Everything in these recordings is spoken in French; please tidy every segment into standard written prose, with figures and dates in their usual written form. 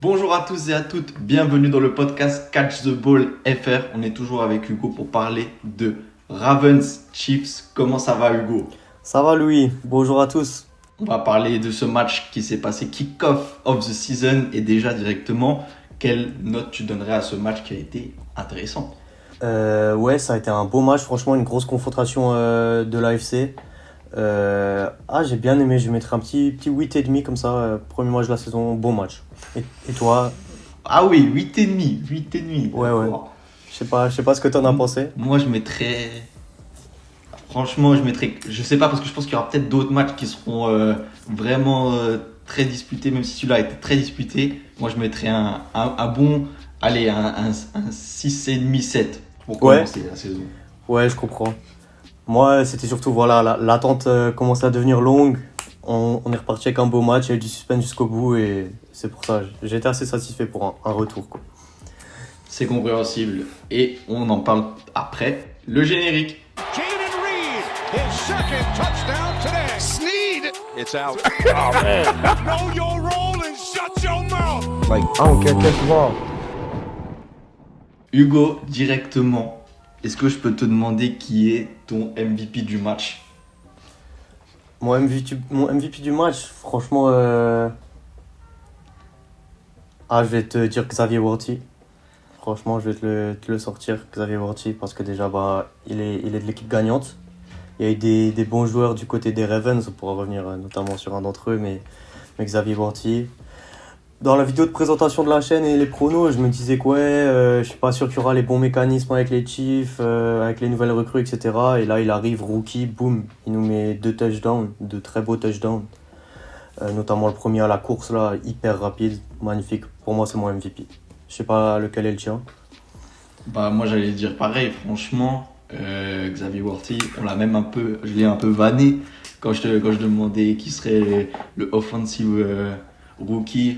Bonjour à tous et à toutes, bienvenue dans le podcast Catch the Ball FR. On est toujours avec Hugo pour parler de Ravens Chiefs. Comment ça va Hugo? Ça va Louis, bonjour à tous. On va parler de ce match qui s'est passé kick-off of the season et déjà directement, quelle note tu donnerais à ce match qui a été intéressant? Ouais, ça a été un beau match, franchement une grosse confrontation de l'AFC. J'ai bien aimé, je mettrais un petit 8,5 comme ça, premier match de la saison, bon match. Et toi? Ah oui, 8,5, 8,5. Ouais, ouais. D'accord. Je sais pas ce que t'en as pensé. Moi je mettrais... Franchement, je sais pas parce que je pense qu'il y aura peut-être d'autres matchs qui seront vraiment très disputés, même si celui-là a été très disputé. Moi, je mettrais un bon, allez, un 6,5, 7 pour Ouais, commencer la saison. ouais, je comprends. Moi, c'était surtout, voilà, l'attente commençait à devenir longue. On est reparti avec un beau match, il y a eu du suspense jusqu'au bout et c'est pour ça, j'ai été assez satisfait pour un retour, quoi. C'est compréhensible et on en parle après le générique. Jaden Reed, his second touchdown today. Sneed, it's out. Oh man! Know your role and shut your mouth. Like, I don't care, catch the ball. Hugo, directement, est-ce que je peux te demander qui est ton MVP du match? Mon MVP du match, franchement, je vais te dire Xavier Worthy. Franchement, je vais te le sortir, Xavier Worthy, parce que déjà, il est de l'équipe gagnante. Il y a eu des bons joueurs du côté des Ravens, on pourra revenir notamment sur un d'entre eux, mais Xavier Worthy. Dans la vidéo de présentation de la chaîne et les pronos, je me disais que je suis pas sûr qu'il y aura les bons mécanismes avec les Chiefs, avec les nouvelles recrues, etc. Et là, il arrive, rookie, boum, il nous met 2 touchdowns, de très beaux touchdowns. Notamment le premier à la course, là, hyper rapide, magnifique. Pour moi, c'est mon MVP. Je sais pas lequel est le tien. Bah moi j'allais dire pareil, franchement, Xavier Worthy, je l'ai un peu vanné quand je demandais qui serait le offensive rookie.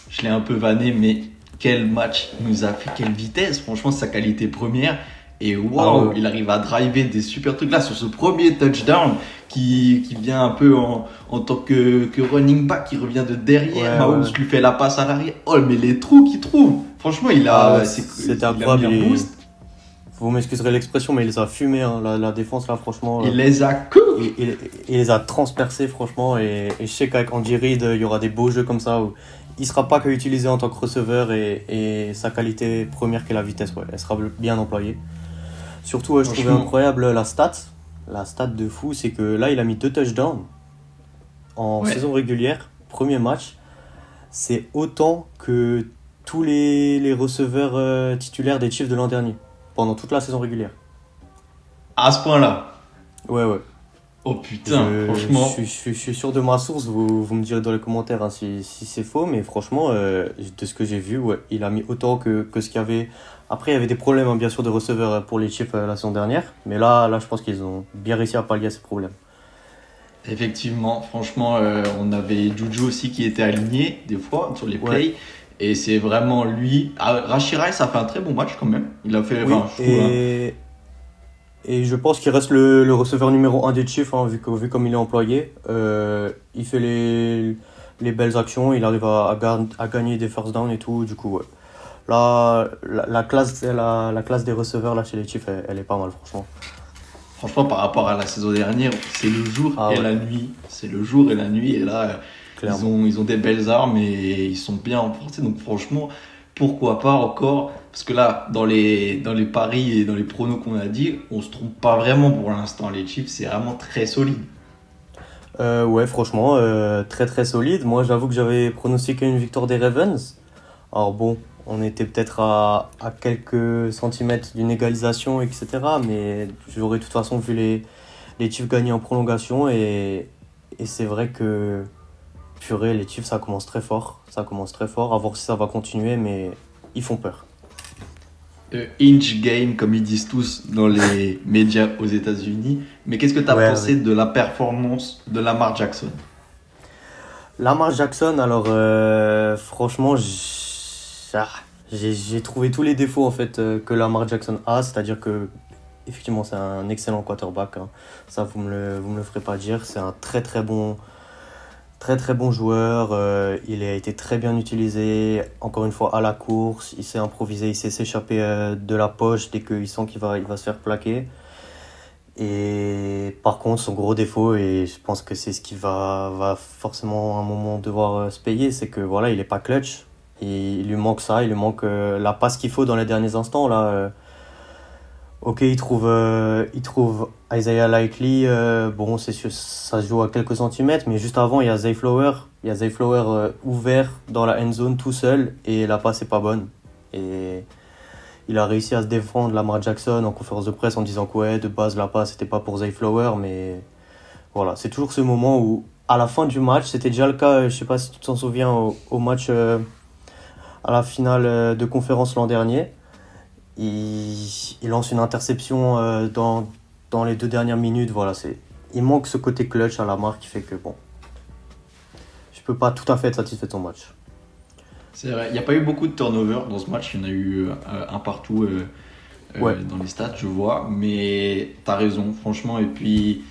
Je l'ai un peu vanné, mais quel match il nous a fait, quelle vitesse, franchement c'est sa qualité première. Et waouh, Ouais. il arrive à driver des super trucs là sur ce premier touchdown qui vient un peu en tant que running back, qui revient de derrière. Mahomes Ouais. lui fait la passe à l'arrière. Oh, mais les trous qu'il trouve! Franchement, C'était il a mis incroyable. un boost. Vous m'excuserez l'expression, mais il les a fumés, hein, la défense, là, franchement. Il les a coupés. Il les a transpercés, franchement. Et je sais qu'avec Andy Reid, il y aura des beaux jeux comme ça où il ne sera pas que utilisé en tant que receveur et sa qualité première qui est la vitesse, ouais, elle sera bien employée. Surtout, je trouvais Franchement. incroyable la stat. La stat de fou, c'est que là, il a mis 2 touchdowns en Ouais. saison régulière, premier match. C'est autant que tous les receveurs titulaires des Chiefs de l'an dernier, pendant toute la saison régulière. À ce point-là. Ouais, ouais. Oh putain, Je franchement. je suis sûr de ma source, vous me direz dans les commentaires hein, si c'est faux, mais franchement, de ce que j'ai vu, ouais, il a mis autant que ce qu'il y avait. Après, il y avait des problèmes, hein, bien sûr, de receveurs pour les Chiefs la saison dernière, mais là, je pense qu'ils ont bien réussi à pallier à ces problèmes. Effectivement, franchement, on avait Juju aussi qui était aligné des fois sur les plays. Ouais. Et c'est vraiment lui. Ah, Rashid Rice a fait un très bon match quand même. Il a fait, Oui, enfin, je trouve, hein. et je pense qu'il reste le receveur numéro 1 des Chiefs, hein, vu comme il est employé. Il fait les belles actions, il arrive à gagner des first downs et tout, du coup, ouais. Là, la classe des receveurs là, chez les Chiefs, elle est pas mal, franchement. Franchement, par rapport à la saison dernière, c'est le jour Ah et ouais, la nuit. C'est le jour et la nuit. Et là, clairement. ils ont des belles armes et ils sont bien renforcés. Donc franchement, pourquoi pas encore? Parce que là, dans les paris et dans les pronos qu'on a dit, on se trompe pas vraiment pour l'instant. Les Chiefs, c'est vraiment très solide. Ouais, franchement, très très solide. Moi, j'avoue que j'avais pronostiqué une victoire des Ravens. Alors bon, on était peut-être à quelques centimètres d'une égalisation, etc. Mais j'aurais de toute façon vu les Chiefs gagner en prolongation. Et c'est vrai que, purée, les Chiefs, ça commence très fort. Ça commence très fort. À voir si ça va continuer, mais ils font peur. Inch game, comme ils disent tous dans les médias aux États-Unis. Mais qu'est-ce que tu as Ouais, pensé de la performance de Lamar Jackson? Lamar Jackson, alors franchement, j'ai trouvé tous les défauts en fait que Lamar Jackson a, c'est-à-dire que effectivement c'est un excellent quarterback, hein. Ça vous me le ferez pas dire, c'est un très très bon Très très bon joueur, il a été très bien utilisé, encore une fois à la course, il s'est improvisé, il sait s'échapper de la poche dès qu'il sent il va se faire plaquer. Et par contre, son gros défaut, et je pense que c'est ce qui va forcément à un moment devoir se payer, c'est que voilà, il est pas clutch. Et il lui manque ça, il lui manque la passe qu'il faut dans les derniers instants là. Ok, il trouve Isaiah Likely. Bon, c'est sûr, ça se joue à quelques centimètres, mais juste avant, il y a Zay Flower. Il y a Zay Flower ouvert dans la end zone tout seul et la passe est pas bonne. Et il a réussi à se défendre Lamar Jackson en conférence de presse en disant que ouais, de base, la passe c'était pas pour Zay Flower, mais voilà, c'est toujours ce moment où, à la fin du match, c'était déjà le cas, je sais pas si tu t'en souviens, au match à la finale de conférence l'an dernier. Il lance une interception dans les 2 dernières minutes. Voilà, il manque ce côté clutch à Lamar qui fait que bon, je peux pas tout à fait être satisfait de son match. C'est vrai, il n'y a pas eu beaucoup de turnover dans ce match, il y en a eu un partout dans les stats, je vois, mais t'as raison, franchement, et puis,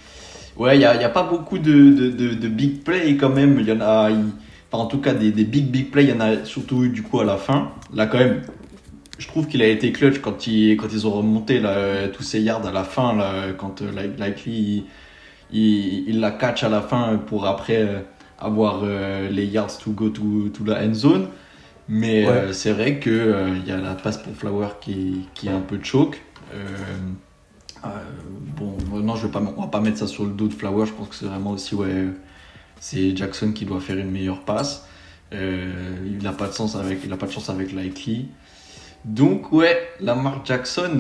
ouais, il n'y a pas beaucoup de big play quand même, il y en a, enfin, en tout cas des big play, il y en a surtout eu du coup à la fin, là quand même, je trouve qu'il a été clutch quand ils ont remonté là, tous ces yards à la fin, là, quand Likely il la catch à la fin pour après avoir les yards to go to la end zone. Mais Ouais. c'est vrai que y a la passe pour Flower qui est un peu choke. Bon, non, on va pas mettre ça sur le dos de Flower. Je pense que c'est vraiment aussi c'est Jackson qui doit faire une meilleure passe. Il n'a pas de chance avec Likely. Donc ouais, Lamar Jackson,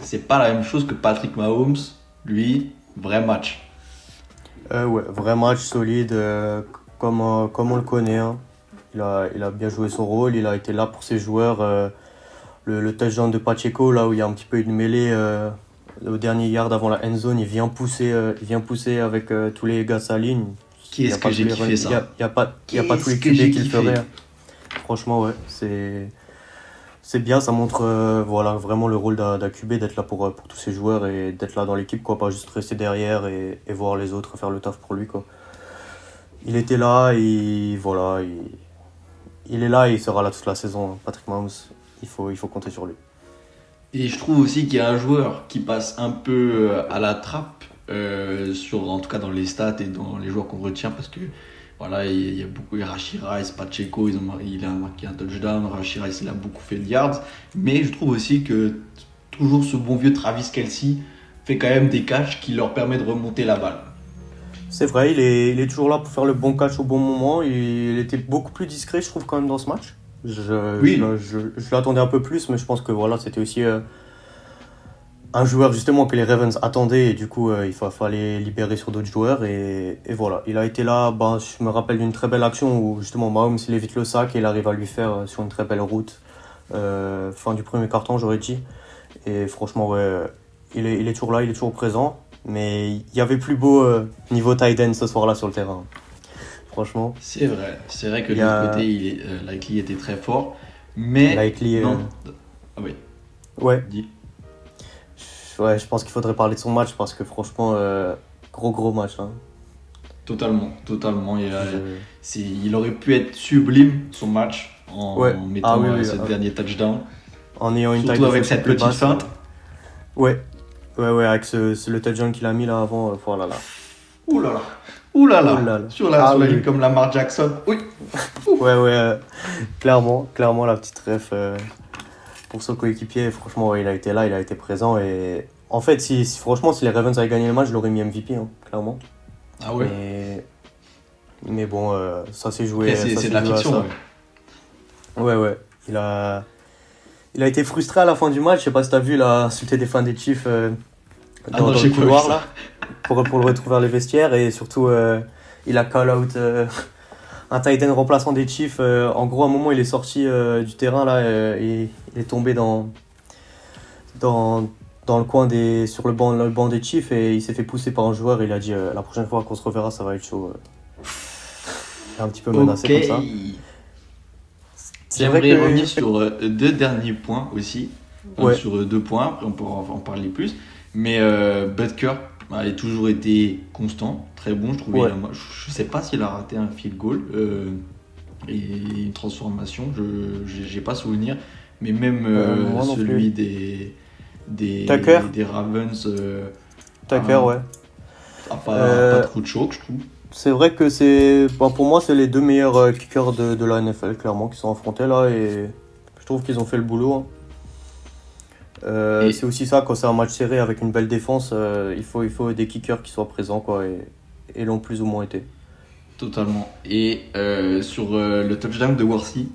c'est pas la même chose que Patrick Mahomes. Lui, vrai match. Ouais, vrai match solide, comme on le connaît, hein. Il a bien joué son rôle, il a été là pour ses joueurs. Le touchdown de Pacheco, là où il y a un petit peu une mêlée au dernier yard avant la end zone, il vient pousser avec tous les gars sa ligne. Qu'est-ce que j'ai kiffé ça. Il n'y a pas tous les Qu'est-ce que j'ai QB qui le kiffé. feraient. Franchement, ouais, c'est bien, ça montre voilà, vraiment le rôle d'un QB d'être là pour tous ses joueurs et d'être là dans l'équipe, quoi, pas juste rester derrière et voir les autres faire le taf pour lui, quoi. Il était là et voilà, il est là et il sera là toute la saison, hein. Patrick Mahomes, il faut compter sur lui. Et je trouve aussi qu'il y a un joueur qui passe un peu à la trappe, en tout cas dans les stats et dans les joueurs qu'on retient, parce que voilà, il y a beaucoup, Rashee Rice, Pacheco, il a marqué un touchdown, Rashee Rice il a beaucoup fait de yards, mais je trouve aussi que toujours ce bon vieux Travis Kelce fait quand même des catchs qui leur permettent de remonter la balle. C'est vrai, il est toujours là pour faire le bon catch au bon moment. Il était beaucoup plus discret, je trouve, quand même, dans ce match. Oui. Je l'attendais un peu plus, mais je pense que voilà, c'était aussi un joueur justement que les Ravens attendaient et du coup il fallait libérer sur d'autres joueurs et voilà, il a été là. Je me rappelle d'une très belle action où justement Mahomes il évite le sac et il arrive à lui faire sur une très belle route fin du premier quart-temps, j'aurais dit. Et franchement ouais, il est toujours là, il est toujours présent, mais il y avait plus beau niveau tight end ce soir-là sur le terrain, franchement. C'est vrai que Il de y a- l'autre côté, Likely était très fort, mais Likely, non. Ah oui, ouais. dis. Ouais, je pense qu'il faudrait parler de son match parce que franchement, gros match, hein. Totalement. Je- Il aurait pu être sublime son match en Ouais. mettant Ah oui, ce ah. dernier touchdown. En ayant une Surtout taille avec de cette plus petite basse, feinte. Ouais, avec le touchdown qu'il a mis là avant, voilà là. Ouh là là. Ouh là là. Sur la Ah oui, ligne oui. comme Lamar Jackson. Oui. Ouais, clairement la petite ref pour son coéquipier. Franchement, ouais, il a été là, il a été présent. Et en fait, franchement, si les Ravens avaient gagné le match, je l'aurais mis MVP, hein, clairement. Ah ouais. Mais bon, ça s'est joué. Après, ça c'est s'est de la joué à fiction. ça. Ouais. Il a été frustré à la fin du match. Je sais pas si t'as vu, il a insulté des fans des Chiefs dans j'ai le pas vu couloir ça. là, pour le retrouver dans les vestiaires. Et surtout, il a call out un tight end remplaçant des Chiefs. En gros, à un moment, il est sorti du terrain là et il est tombé dans le coin sur le banc des Chiefs et il s'est fait pousser par un joueur. Et il a dit la prochaine fois qu'on se reverra, ça va être chaud. Il est un petit peu menacé comme ça. C'est vrai J'aimerais que- revenir sur deux derniers points aussi. Ouais. Sur 2 points, après on pourra en parler plus. Mais Butker, bah, il a toujours été constant, très bon, je trouvais. Ouais. Je sais pas s'il a raté un field goal et une transformation, j'ai pas souvenir. Mais même Moi non celui plus. des, Tucker. des Ravens Tucker, a, ouais. a pas trop de choc, je trouve. C'est vrai que pour moi, c'est les deux meilleurs kickers de la NFL, clairement, qui sont affrontés là. Et je trouve qu'ils ont fait le boulot, hein. Et- C'est aussi ça, quand c'est un match serré avec une belle défense, il faut des kickers qui soient présents, quoi, et l'ont plus ou moins été. Totalement. Et sur le touchdown de Worthy,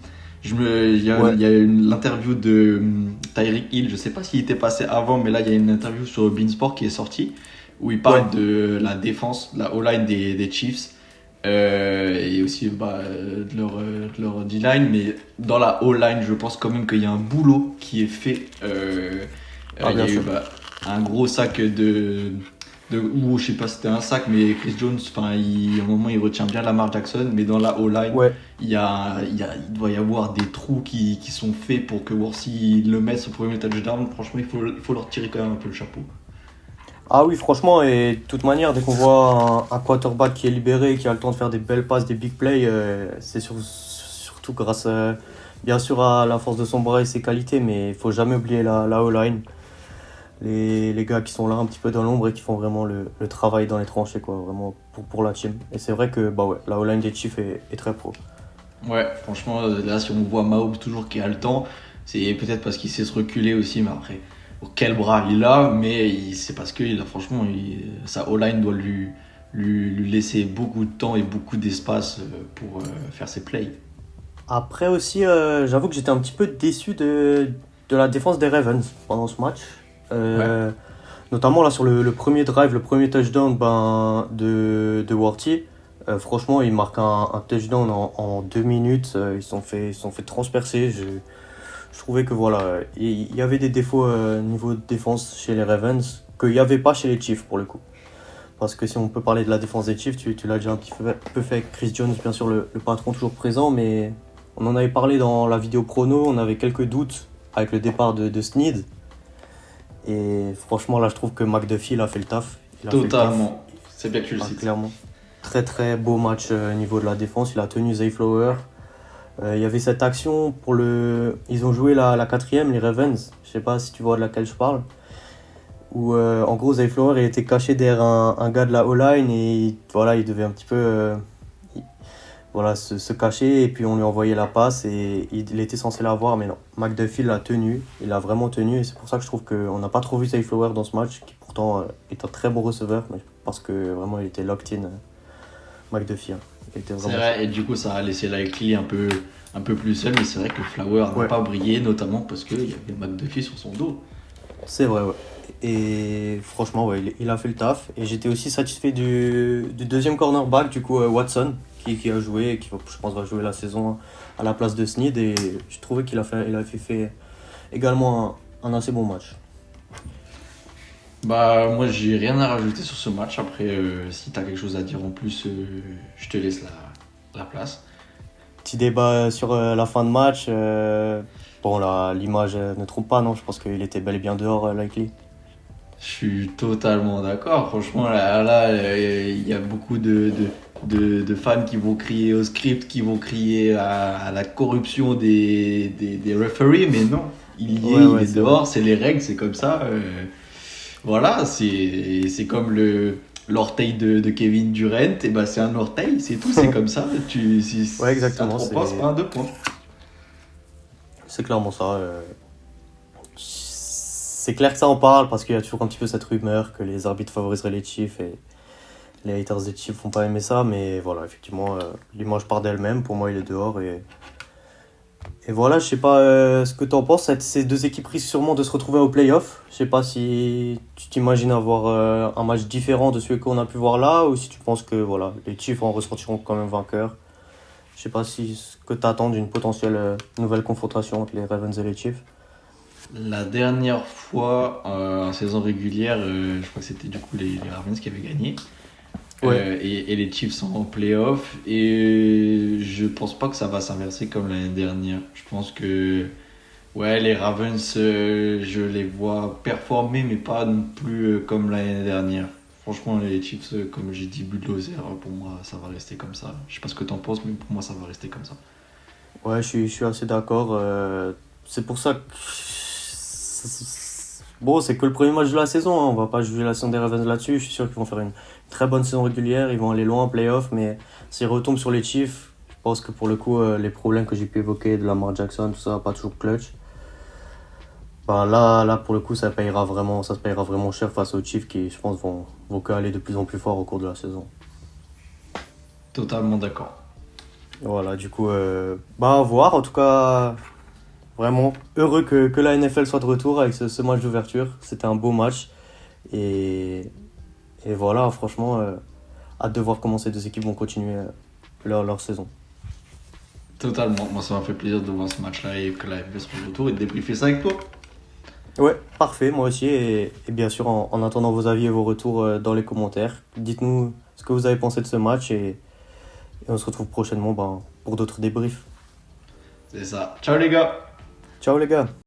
Ouais. il y a l'interview de Tyreek Hill, je sais pas s'il était passé avant, mais là il y a une interview sur Beansport qui est sortie, où il parle de la défense, de la O-line des Chiefs, et aussi de leur D-line, mais dans la O-line, je pense quand même qu'il y a un boulot qui est fait. Il y Bien a eu sûr. un gros sac ou je sais pas si c'était un sac, mais Chris Jones, au moment il retient bien Lamar Jackson, mais dans la O-line, Ouais. il doit y avoir des trous qui sont faits pour que Worthy le mette au premier touchdown. Franchement, il faut leur tirer quand même un peu le chapeau. Ah oui, franchement, et de toute manière, dès qu'on voit un quarterback qui est libéré, qui a le temps de faire des belles passes, des big plays, surtout grâce, bien sûr, à la force de son bras et ses qualités, mais il faut jamais oublier la O-line. Les gars qui sont là un petit peu dans l'ombre et qui font vraiment le travail dans les tranchées, quoi, vraiment pour la team. Et c'est vrai que bah ouais, la O-line des Chiefs est très pro. Ouais, franchement, là, si on voit Mahomes toujours qui a le temps, c'est peut-être parce qu'il sait se reculer aussi, mais après, quel bras il a, mais c'est parce que franchement, sa O-line doit lui laisser beaucoup de temps et beaucoup d'espace pour faire ses plays. Après aussi, j'avoue que j'étais un petit peu déçu de la défense des Ravens pendant ce match. Euh, Notamment là sur le premier drive, le premier touchdown de Worthy. Franchement, il marque un touchdown en 2 minutes. Ils se sont fait transpercer. Je trouvais que voilà, il y avait des défauts niveau de défense chez les Ravens qu'il n'y avait pas chez les Chiefs pour le coup. Parce que si on peut parler de la défense des Chiefs, tu l'as déjà un petit peu fait avec Chris Jones, bien sûr, le patron toujours présent, mais on en avait parlé dans la vidéo prono, on avait quelques doutes avec le départ de Snead. Et franchement, là, je trouve que McDuffie, il a fait le taf. Il a fait le taf. Totalement. C'est bien que tu le Ah, cites. clairement. Très très beau match au niveau de la défense. Il a tenu Zay Flower. Il y avait cette action pour le. Ils ont joué la quatrième, les Ravens. Je sais pas si tu vois de laquelle je parle. Où en gros, Zay Flower il était caché derrière un gars de la O-line et voilà, il devait un petit peu voilà, se cacher. Et puis on lui envoyait la passe et il était censé l'avoir, mais non. McDuffie l'a tenu. Il a vraiment tenu et c'est pour ça que je trouve qu'on n'a pas trop vu Zay Flower dans ce match, qui pourtant est un très bon receveur, mais parce que vraiment il était locked in. McDuffie, hein. Il était C'est vraiment. vrai, et du coup, ça a laissé Likely un peu plus seul, mais c'est vrai que Flower n'a Ouais. pas brillé, notamment parce qu'il y avait McDuffie sur son dos. C'est vrai, ouais. Et franchement, ouais, il a fait le taf. Et j'étais aussi satisfait du deuxième cornerback, du coup, Watson, qui a joué et qui, je pense, va jouer la saison à la place de Snead. Et je trouvais qu'il a fait également un assez bon match. Bah, moi, j'ai rien à rajouter sur ce match. Après, si t'as quelque chose à dire en plus, je te laisse la place. Petit débat sur la fin de match. Bon, là, l'image ne trompe pas, non? Je pense qu'il était bel et bien dehors, Likely. Je suis totalement d'accord. Franchement, il y a beaucoup de fans qui vont crier au script, qui vont crier à la corruption des referees, mais non. Il y est, Ouais, il ouais, est c'est dehors, c'est les règles, c'est comme ça. Voilà, c'est comme l'orteil de Kevin Durant, et bah c'est un orteil, c'est tout, c'est comme ça. Si Ouais, exactement, ça te pas, c'est pas un 2 points. C'est clairement ça. C'est clair que ça en parle parce qu'il y a toujours un petit peu cette rumeur que les arbitres favoriseraient les Chiefs et les haters des Chiefs font pas aimer ça, mais voilà, effectivement, l'image part d'elle-même. Pour moi, il est dehors et voilà, je sais pas ce que t'en penses. Ces deux équipes risquent sûrement de se retrouver au playoff. Je sais pas si tu t'imagines avoir un match différent de celui qu'on a pu voir là ou si tu penses que voilà, les Chiefs en ressortiront quand même vainqueurs. Je sais pas si ce que t'attends d'une potentielle nouvelle confrontation entre les Ravens et les Chiefs. La dernière fois en saison régulière, je crois que c'était du coup les Ravens qui avaient gagné. Ouais. Et les Chiefs sont en playoff. Et je pense pas que ça va s'inverser comme l'année dernière. Je pense que ouais, les Ravens, je les vois performer, mais pas non plus comme l'année dernière. Franchement, les Chiefs, comme j'ai dit, bulldozer, pour moi, ça va rester comme ça. Je sais pas ce que t'en penses, mais pour moi, ça va rester comme ça. Ouais, je suis assez d'accord. C'est pour ça que. Bon, c'est que le premier match de la saison, hein. On va pas juger la saison des Ravens là-dessus. Je suis sûr qu'ils vont faire une très bonne saison régulière. Ils vont aller loin en playoff. Mais s'ils retombent sur les Chiefs, je pense que pour le coup, les problèmes que j'ai pu évoquer de Lamar Jackson, tout ça, pas toujours clutch. Ben là, pour le coup, ça se payera vraiment cher face aux Chiefs qui, je pense, vont que aller de plus en plus fort au cours de la saison. Totalement d'accord. Voilà, du coup, à voir. En tout cas, vraiment heureux que la NFL soit de retour avec ce match d'ouverture. C'était un beau match. Et, et voilà, franchement, hâte de voir comment ces deux équipes vont continuer leur saison. Totalement. Moi, ça m'a fait plaisir de voir ce match-là et que la FB soit de retour et de débriefer ça avec toi. Ouais, parfait, moi aussi. Et bien sûr, en attendant vos avis et vos retours dans les commentaires, dites-nous ce que vous avez pensé de ce match et on se retrouve prochainement pour d'autres débriefs. C'est ça. Ciao les gars. Ciao les gars!